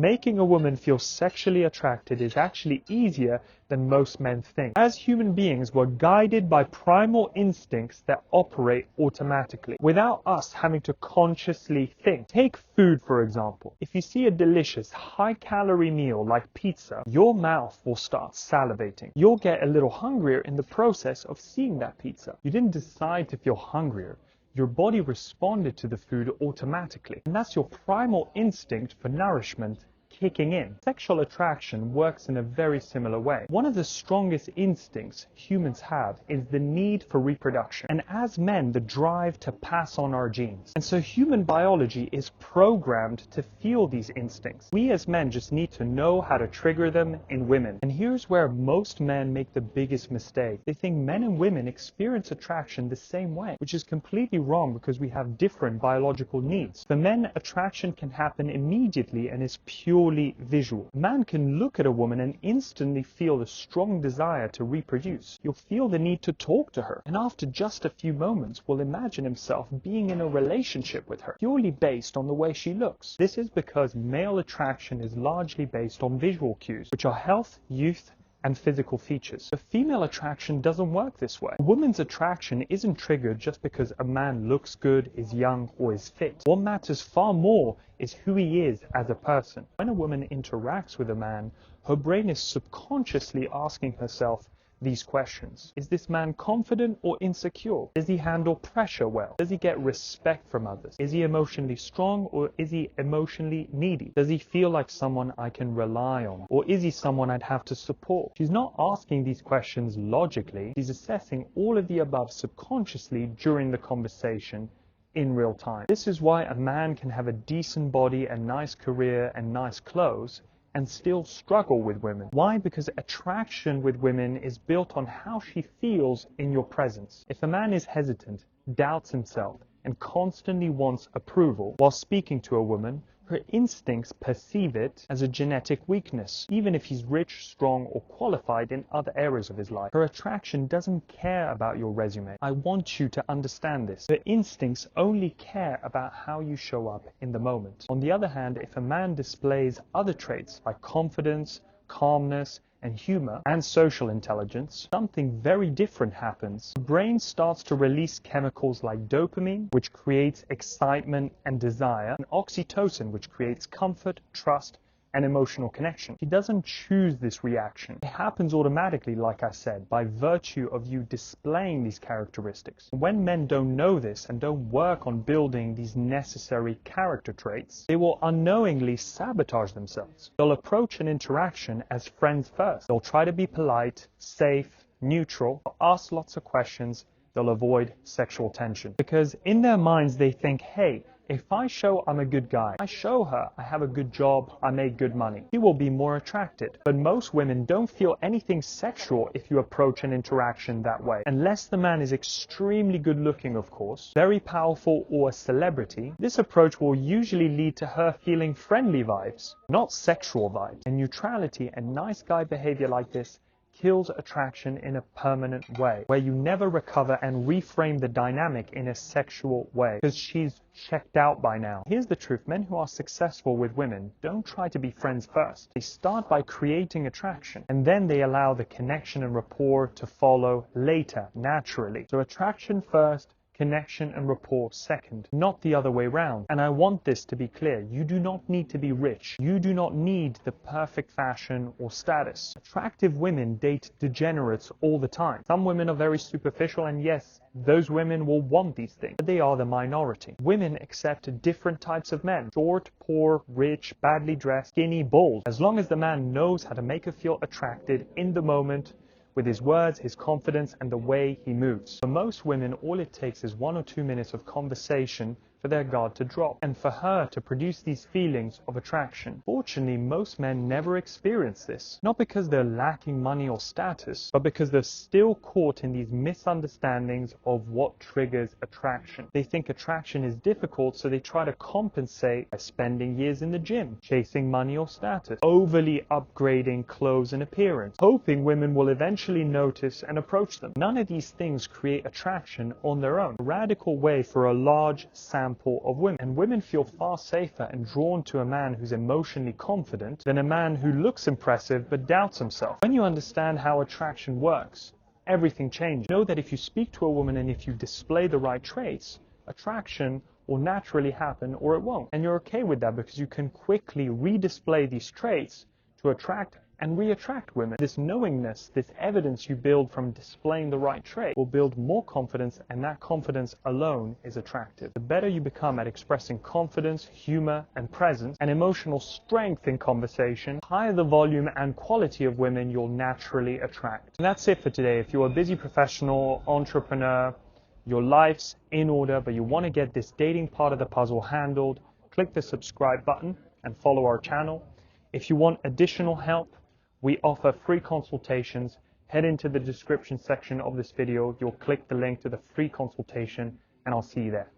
Making a woman feel sexually attracted is actually easier than most men think. As human beings, we're guided by primal instincts that operate automatically, without us having to consciously think. Take food, for example. If you see a delicious, high-calorie meal like pizza, your mouth will start salivating. You'll get a little hungrier in the process of seeing that pizza. You didn't decide to feel hungrier. Your body responded to the food automatically, and that's your primal instinct for nourishment kicking in. Sexual attraction works in a very similar way. One of the strongest instincts humans have is the need for reproduction, and as men, the drive to pass on our genes. And so human biology is programmed to feel these instincts. We as men just need to know how to trigger them in women. And here's where most men make the biggest mistake. They think men and women experience attraction the same way, which is completely wrong because we have different biological needs. For men, attraction can happen immediately and is purely visual. A man can look at a woman and instantly feel the strong desire to reproduce. You'll feel the need to talk to her, and after just a few moments will imagine himself being in a relationship with her, purely based on the way she looks. This is because male attraction is largely based on visual cues, which are health, youth, and physical features. But female attraction doesn't work this way. A woman's attraction isn't triggered just because a man looks good, is young, or is fit. What matters far more is who he is as a person. When a woman interacts with a man, her brain is subconsciously asking herself these questions. Is this man confident or insecure? Does he handle pressure well? Does he get respect from others? Is he emotionally strong or is he emotionally needy? Does he feel like someone I can rely on? Or is he someone I'd have to support? She's not asking these questions logically. She's assessing all of the above subconsciously during the conversation in real time. This is why a man can have a decent body, a nice career, and nice clothes, and still struggle with women. Why? Because attraction with women is built on how she feels in your presence. If a man is hesitant, doubts himself, and constantly wants approval while speaking to a woman, her instincts perceive it as a genetic weakness. Even if he's rich, strong, or qualified in other areas of his life, her attraction doesn't care about your resume. I want you to understand this. Her instincts only care about how you show up in the moment. On the other hand, if a man displays other traits like confidence, calmness, and humor, and social intelligence, something very different happens. The brain starts to release chemicals like dopamine, which creates excitement and desire, and oxytocin, which creates comfort, trust, and emotional connection. He doesn't choose this reaction. It happens automatically, like I said, by virtue of you displaying these characteristics. When men don't know this and don't work on building these necessary character traits, they will unknowingly sabotage themselves. They'll approach an interaction as friends first. They'll try to be polite, safe, neutral, ask lots of questions. They'll avoid sexual tension. Because in their minds they think, hey, if I show I'm a good guy, I show her I have a good job, I make good money, she will be more attracted. But most women don't feel anything sexual if you approach an interaction that way. Unless the man is extremely good looking, of course, very powerful, or a celebrity, this approach will usually lead to her feeling friendly vibes, not sexual vibes. And neutrality and nice guy behavior like this kills attraction in a permanent way, where you never recover and reframe the dynamic in a sexual way, because she's checked out by now. Here's the truth. Men who are successful with women don't try to be friends first. They start by creating attraction, and then they allow the connection and rapport to follow later, naturally. So attraction first, connection and rapport second, not the other way round. And I want this to be clear. You do not need to be rich. You do not need the perfect fashion or status. Attractive women date degenerates all the time. Some women are very superficial, and yes, those women will want these things, but they are the minority. Women accept different types of men: short, poor, rich, badly dressed, skinny, bald. As long as the man knows how to make her feel attracted in the moment, with his words, his confidence, and the way he moves. For most women, all it takes is 1 or 2 minutes of conversation for their guard to drop, and for her to produce these feelings of attraction. Fortunately, most men never experience this, not because they're lacking money or status, but because they're still caught in these misunderstandings of what triggers attraction. They think attraction is difficult, so they try to compensate by spending years in the gym, chasing money or status, overly upgrading clothes and appearance, hoping women will eventually notice and approach them. None of these things create attraction on their own. A radical way for a large sample example of women. And women feel far safer and drawn to a man who's emotionally confident than a man who looks impressive but doubts himself. When you understand how attraction works, everything changes. Know that if you speak to a woman and if you display the right traits, attraction will naturally happen or it won't. And you're okay with that because you can quickly redisplay these traits to attract and re-attract women. This knowingness, this evidence you build from displaying the right trait will build more confidence, and that confidence alone is attractive. The better you become at expressing confidence, humor, and presence, and emotional strength in conversation, the higher the volume and quality of women you'll naturally attract. And that's it for today. If you're a busy professional, entrepreneur, your life's in order, but you want to get this dating part of the puzzle handled, click the subscribe button and follow our channel. If you want additional help, we offer free consultations. Head into the description section of this video. You'll click the link to the free consultation and I'll see you there.